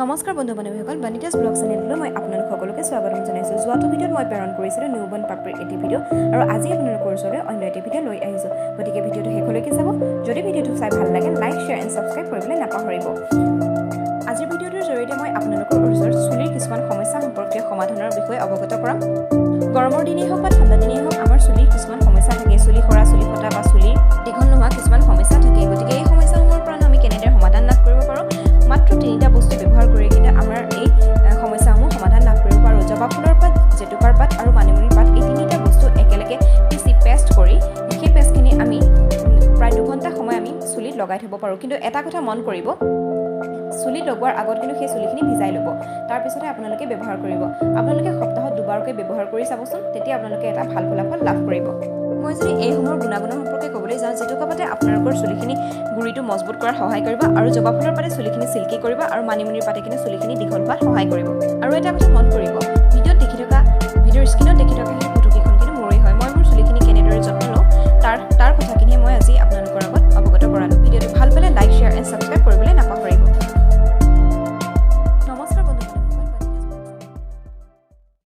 নমস্কাৰ বন্ধু বান্ধৱীসকল, বানিটাছ ব্লগ চেনেললৈ মই আপোনালোক সকলোকে স্বাগতম জনাইছোঁ। যোৱাটো ভিডিঅ'ত মই প্ৰেৰণ কৰিছিলোঁ নিউবৰ্ণ পাপ্পিৰ এটি ভিডিঅ' আৰু আজি আপোনালোকৰ ওচৰলৈ অন্য এটি ভিডিঅ' লৈ আহিছোঁ। গতিকে ভিডিঅ'টো শেষলৈকে চাব। যদি ভিডিঅ'টো চাই ভাল লাগে লাইক, শ্বেয়াৰ এণ্ড ছাবস্ক্ৰাইব কৰিবলৈ নাপাহৰিব। আজিৰ ভিডিঅ'টোৰ জৰিয়তে মই আপোনালোকৰ ওচৰত চুলিৰ কিছুমান সমস্যা সম্পৰ্কীয় সমাধানৰ বিষয়ে অৱগত কৰাম। গৰমৰ দিনেই হওক বা ঠাণ্ডা দিনেই হওক আমাৰ চুলিৰ কিছুমান সমস্যা থাকে। চুলি সৰা, চুলি ফটা বা চুলি দীঘল নোহোৱা কিছুমান সমস্যা থাকে। গতিকে এই সমস্যাসমূহৰ পৰা আমি কেনেদৰে সমাধান লাভ কৰিব পাৰোঁ, মাত্ৰ তিনিটা বস্তু ব্যৱহাৰ কৰি কিন্তু আমাৰ এই সমস্যাসমূহ সমাধান লাভ কৰিব পাৰোঁ। জবা ফুলৰ পাত, জেতুকাৰ পাত আৰু মানিমুনিৰ পাত, এই তিনিটা বস্তু একেলগে পিচি পেষ্ট কৰি সেই পেষ্টখিনি আমি প্ৰায় 2 ঘণ্টা সময় আমি চুলিত লগাই থ'ব পাৰোঁ। কিন্তু এটা কথা মন কৰিব, চুলি লগোৱাৰ আগত কিন্তু সেই চুলিখিনি ভিজাই ল'ব, তাৰপিছতহে আপোনালোকে ব্যৱহাৰ কৰিব। আপোনালোকে সপ্তাহত 2বাৰকৈ ব্যৱহাৰ কৰি চাবচোন, তেতিয়া আপোনালোকে এটা ভাল ফলাফল লাভ কৰিব। মই যদি এইসমূহৰ গুণাগুণৰ সম্পৰ্কে ক'বলৈ যাওঁ, জেতুকা পাতে আপোনালোকৰ চুলিখিনি গুৰিটো মজবুত কৰাত সহায় কৰিব আৰু জবা ফুলৰ পাতে চুলিখিনি চিল্কি কৰিব আৰু মানিমুনিৰ পাতে কিন্তু চুলিখিনি দীঘল হোৱাত সহায় কৰিব। আৰু এটা কথা মন কৰিব,